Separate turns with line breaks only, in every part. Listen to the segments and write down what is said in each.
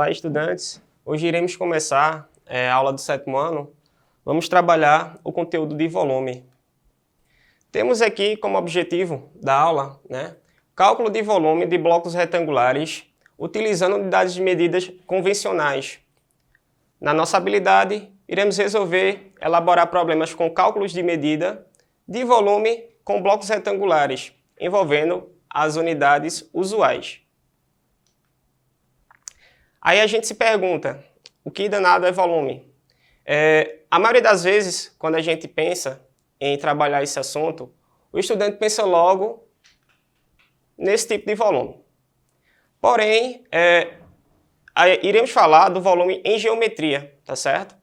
Olá, estudantes. Hoje iremos começar a aula do 7º ano. Vamos trabalhar o conteúdo de volume. Temos aqui como objetivo da aula, cálculo de volume de blocos retangulares utilizando unidades de medidas convencionais. Na nossa habilidade, iremos elaborar problemas com cálculos de medida de volume com blocos retangulares, envolvendo as unidades usuais. Aí a gente se pergunta, o que danado é volume? A maioria das vezes, quando a gente pensa em trabalhar esse assunto, o estudante pensa logo nesse tipo de volume. Porém, iremos falar do volume em geometria, tá certo?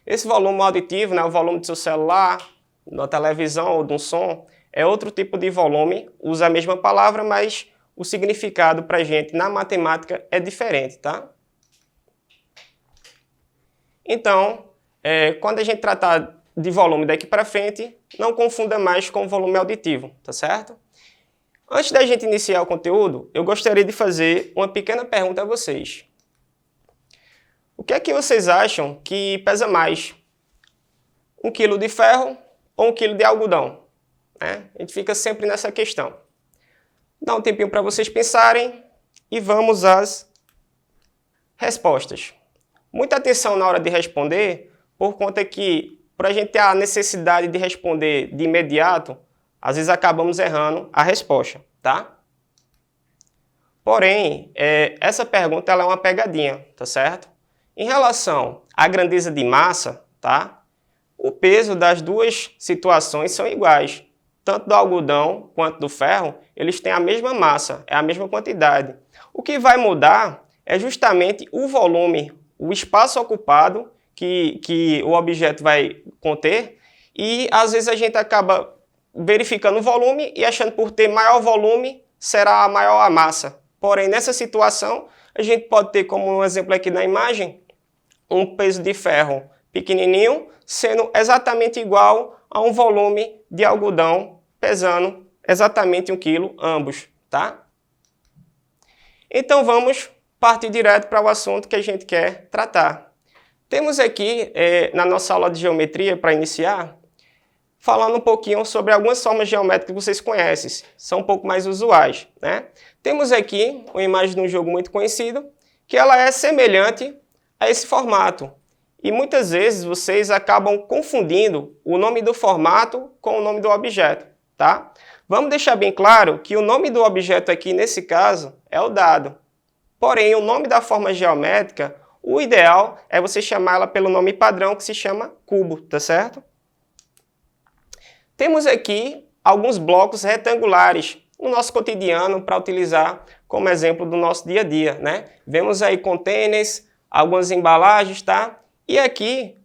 Esse volume auditivo, o volume do seu celular, da televisão ou de um som, é outro tipo de volume, usa a mesma palavra, mas o significado para a gente na matemática é diferente, tá? Então, quando a gente tratar de volume daqui para frente, não confunda mais com volume auditivo, tá certo? Antes da gente iniciar o conteúdo, eu gostaria de fazer uma pequena pergunta a vocês. O que é que vocês acham que pesa mais? 1 quilo de ferro ou 1 quilo de algodão? A gente fica sempre nessa questão. Dá um tempinho para vocês pensarem e vamos às respostas. Muita atenção na hora de responder, por conta que, por a gente ter a necessidade de responder de imediato, às vezes acabamos errando a resposta, tá? Porém, essa pergunta ela é uma pegadinha, tá certo? Em relação à grandeza de massa, tá? O peso das duas situações são iguais. Tanto do algodão quanto do ferro, eles têm a mesma massa, é a mesma quantidade. O que vai mudar é justamente o volume, o espaço ocupado que o objeto vai conter, e às vezes a gente acaba verificando o volume e achando por ter maior volume será maior a massa. Porém, nessa situação, a gente pode ter como um exemplo aqui na imagem, um peso de ferro pequenininho sendo exatamente igual a um volume de algodão pesando exatamente 1 quilo ambos, tá? Então vamos partir direto para o assunto que a gente quer tratar. Temos aqui, na nossa aula de geometria, para iniciar, falando um pouquinho sobre algumas formas geométricas que vocês conhecem, são um pouco mais usuais, Temos aqui uma imagem de um jogo muito conhecido, que ela é semelhante a esse formato. E muitas vezes vocês acabam confundindo o nome do formato com o nome do objeto, tá? Vamos deixar bem claro que o nome do objeto aqui, nesse caso, é o dado. Porém, o nome da forma geométrica, o ideal é você chamar ela pelo nome padrão, que se chama cubo, tá certo? Temos aqui alguns blocos retangulares no nosso cotidiano para utilizar como exemplo do nosso dia a dia, Vemos aí contêineres, algumas embalagens, tá? E aqui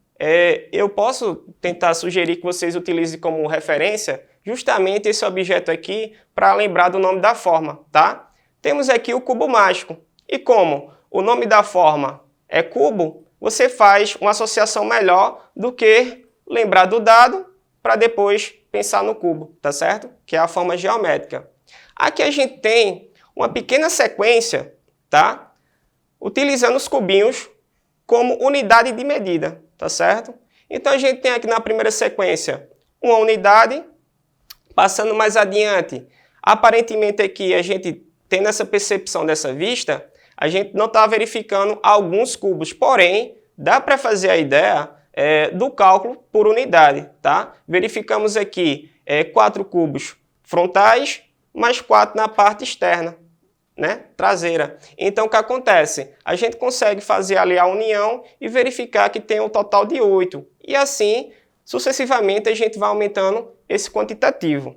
eu posso tentar sugerir que vocês utilizem como referência justamente esse objeto aqui para lembrar do nome da forma, tá? Temos aqui o cubo mágico. E como o nome da forma é cubo, você faz uma associação melhor do que lembrar do dado para depois pensar no cubo, tá certo? Que é a forma geométrica. Aqui a gente tem uma pequena sequência, tá? Utilizando os cubinhos como unidade de medida, tá certo? Então a gente tem aqui na primeira sequência uma unidade, passando mais adiante. Aparentemente aqui a gente tendo essa percepção dessa vista, a gente não está verificando alguns cubos, porém dá para fazer a ideia do cálculo por unidade, tá? Verificamos aqui 4 cubos frontais, mais 4 na parte externa, traseira. Então, o que acontece? A gente consegue fazer ali a união e verificar que tem um total de 8. E assim, sucessivamente, a gente vai aumentando esse quantitativo.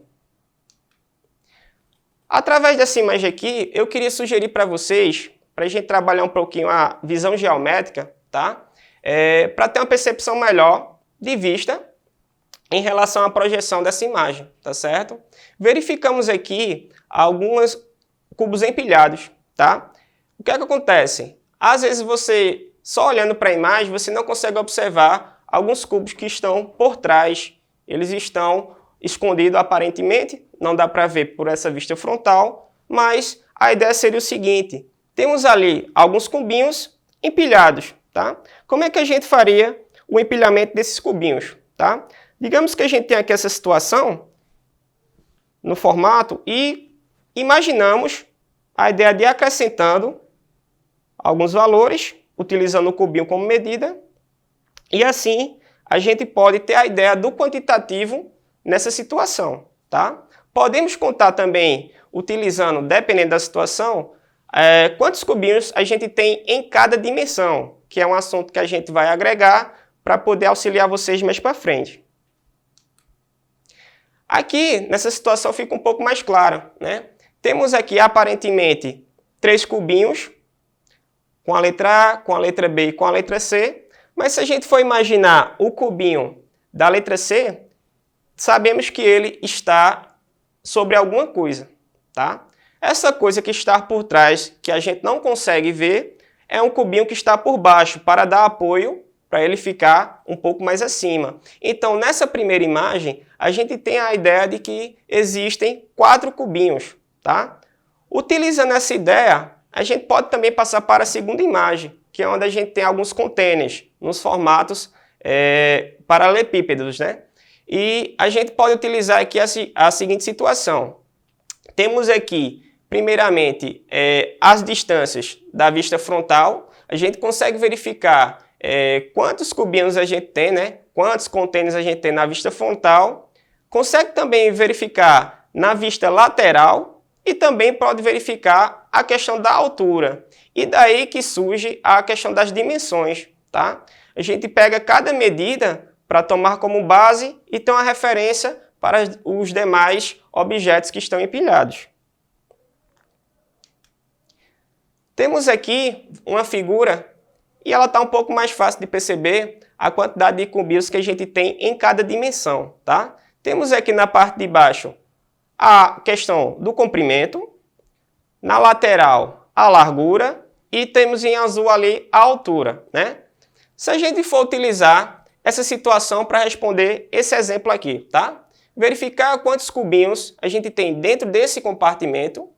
Através dessa imagem aqui, eu queria sugerir para vocês, para a gente trabalhar um pouquinho a visão geométrica, tá? Para ter uma percepção melhor de vista em relação à projeção dessa imagem, tá certo? Verificamos aqui alguns cubos empilhados, tá? O que é que acontece? Às vezes você, só olhando para a imagem, você não consegue observar alguns cubos que estão por trás. Eles estão escondidos aparentemente, não dá para ver por essa vista frontal, mas a ideia seria o seguinte: temos ali alguns cubinhos empilhados, tá? Como é que a gente faria o empilhamento desses cubinhos, tá? Digamos que a gente tem aqui essa situação no formato e imaginamos a ideia de acrescentando alguns valores, utilizando o cubinho como medida, e assim a gente pode ter a ideia do quantitativo nessa situação, tá? Podemos contar também, utilizando, dependendo da situação, quantos cubinhos a gente tem em cada dimensão, que é um assunto que a gente vai agregar para poder auxiliar vocês mais para frente. Aqui, nessa situação, fica um pouco mais clara, né? Temos aqui, aparentemente, 3 cubinhos, com a letra A, com a letra B e com a letra C, mas se a gente for imaginar o cubinho da letra C, sabemos que ele está sobre alguma coisa, tá? Essa coisa que está por trás, que a gente não consegue ver, é um cubinho que está por baixo, para dar apoio, para ele ficar um pouco mais acima. Então, nessa primeira imagem, a gente tem a ideia de que existem 4 cubinhos, tá? Utilizando essa ideia, a gente pode também passar para a segunda imagem, que é onde a gente tem alguns containers, nos formatos paralelepípedos, né? E a gente pode utilizar aqui a seguinte situação. Temos aqui, primeiramente, as distâncias da vista frontal. A gente consegue verificar quantos cubinhos a gente tem, né? Quantos containers a gente tem na vista frontal. Consegue também verificar na vista lateral e também pode verificar a questão da altura. E daí que surge a questão das dimensões, tá? A gente pega cada medida para tomar como base e ter uma referência para os demais objetos que estão empilhados. Temos aqui uma figura e ela está um pouco mais fácil de perceber a quantidade de cubinhos que a gente tem em cada dimensão, tá? Temos aqui na parte de baixo a questão do comprimento, na lateral a largura e temos em azul ali a altura, né? Se a gente for utilizar essa situação para responder esse exemplo aqui, tá? Verificar quantos cubinhos a gente tem dentro desse compartimento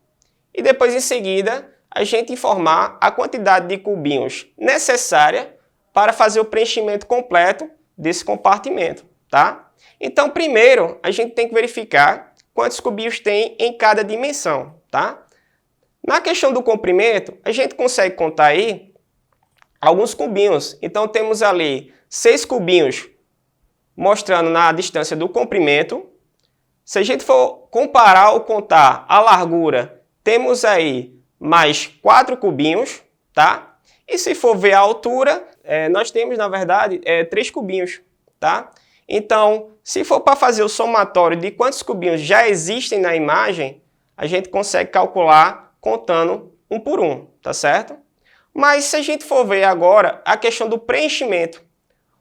e depois em seguida a gente informar a quantidade de cubinhos necessária para fazer o preenchimento completo desse compartimento, tá? Então, primeiro, a gente tem que verificar quantos cubinhos tem em cada dimensão, tá? Na questão do comprimento, a gente consegue contar aí alguns cubinhos. Então, temos ali 6 cubinhos mostrando na distância do comprimento. Se a gente for comparar ou contar a largura, temos aí mais 4 cubinhos, tá? E se for ver a altura, nós temos, na verdade, 3 cubinhos, tá? Então, se for para fazer o somatório de quantos cubinhos já existem na imagem, a gente consegue calcular contando um por um, tá certo? Mas se a gente for ver agora a questão do preenchimento,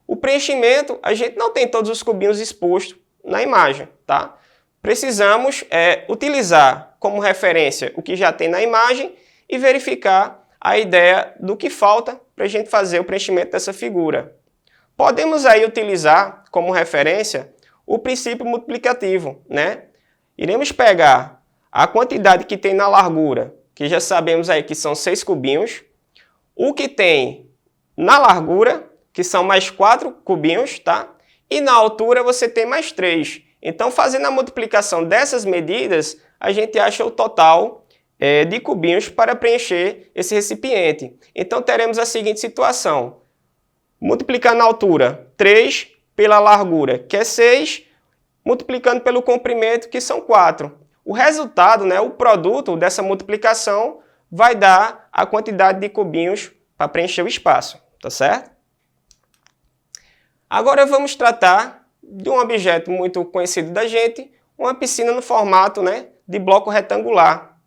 o preenchimento, a gente não tem todos os cubinhos expostos na imagem, tá? Precisamos utilizar como referência o que já tem na imagem e verificar a ideia do que falta para a gente fazer o preenchimento dessa figura. Podemos aí utilizar como referência o princípio multiplicativo, né? Iremos pegar a quantidade que tem na largura, que já sabemos aí que são 6 cubinhos, o que tem na largura, que são mais 4 cubinhos, tá? E na altura você tem mais 3. Então, fazendo a multiplicação dessas medidas, a gente acha o total de cubinhos para preencher esse recipiente. Então, teremos a seguinte situação. Multiplicando a altura, 3 pela largura, que é 6, multiplicando pelo comprimento, que são 4. O resultado, né, o produto dessa multiplicação, vai dar a quantidade de cubinhos para preencher o espaço, tá certo? Agora vamos tratar de um objeto muito conhecido da gente, uma piscina no formato, né, de bloco retangular.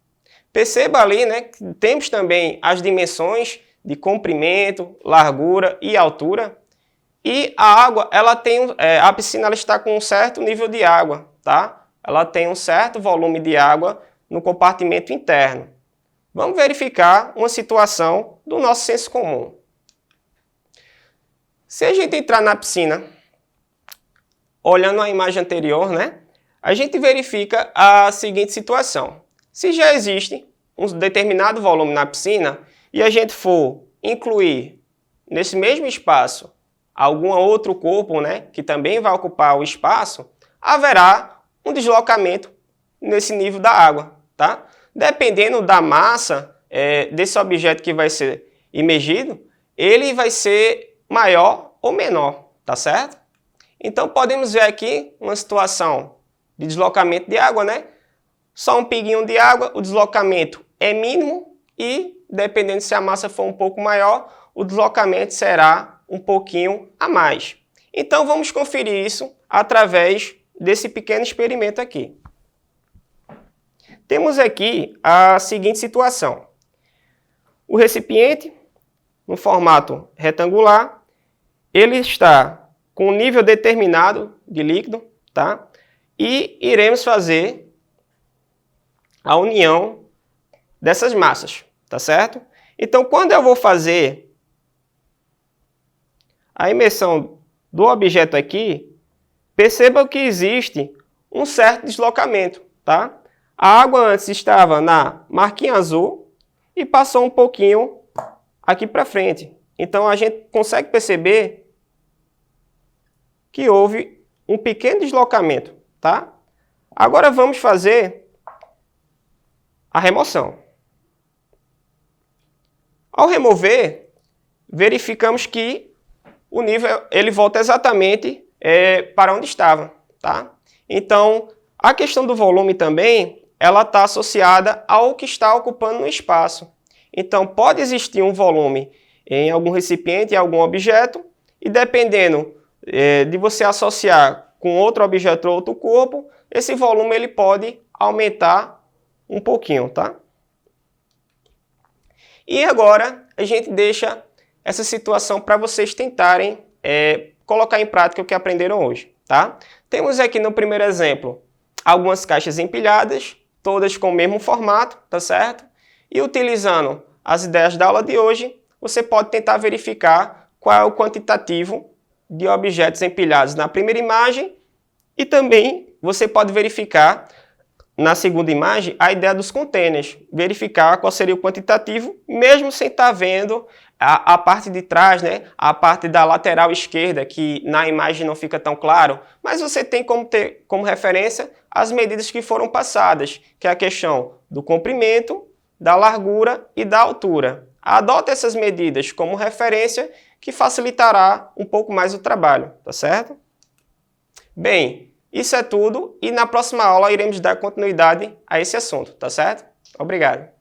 Perceba ali, né, que temos também as dimensões de comprimento, largura e altura. E a água, a piscina ela está com um certo nível de água, tá? Ela tem um certo volume de água no compartimento interno. Vamos verificar uma situação do nosso senso comum. Se a gente entrar na piscina, olhando a imagem anterior, né, a gente verifica a seguinte situação. Se já existe um determinado volume na piscina e a gente for incluir nesse mesmo espaço algum outro corpo, né, que também vai ocupar o espaço, haverá um deslocamento nesse nível da água, tá? Dependendo da massa desse objeto que vai ser imergido, ele vai ser maior ou menor, tá certo? Então podemos ver aqui uma situação de deslocamento de água, né? Só um pinguinho de água, o deslocamento é mínimo e, dependendo se a massa for um pouco maior, o deslocamento será um pouquinho a mais. Então vamos conferir isso através desse pequeno experimento aqui. Temos aqui a seguinte situação. O recipiente, no formato retangular, ele está com um nível determinado de líquido, tá? E iremos fazer a união dessas massas, tá certo? Então, quando eu vou fazer a imersão do objeto aqui, perceba que existe um certo deslocamento, tá? A água antes estava na marquinha azul e passou um pouquinho aqui para frente. Então, a gente consegue perceber que houve um pequeno deslocamento, tá? Agora vamos fazer a remoção. Ao remover, verificamos que o nível ele volta exatamente para onde estava, tá? Então, a questão do volume também, ela está associada ao que está ocupando no espaço. Então, pode existir um volume em algum recipiente, em algum objeto, e dependendo de você associar com outro objeto ou outro corpo, esse volume ele pode aumentar um pouquinho, tá? E agora a gente deixa essa situação para vocês tentarem colocar em prática o que aprenderam hoje, tá? Temos aqui no primeiro exemplo algumas caixas empilhadas, todas com o mesmo formato, tá certo? E utilizando as ideias da aula de hoje, você pode tentar verificar qual é o quantitativo de objetos empilhados na primeira imagem e também você pode verificar na segunda imagem a ideia dos containers, verificar qual seria o quantitativo, mesmo sem estar vendo a parte de trás, né? A parte da lateral esquerda, que na imagem não fica tão claro, mas você tem como ter como referência as medidas que foram passadas, que é a questão do comprimento, da largura e da altura. Adote essas medidas como referência, que facilitará um pouco mais o trabalho, tá certo? Bem, isso é tudo e na próxima aula iremos dar continuidade a esse assunto, tá certo? Obrigado.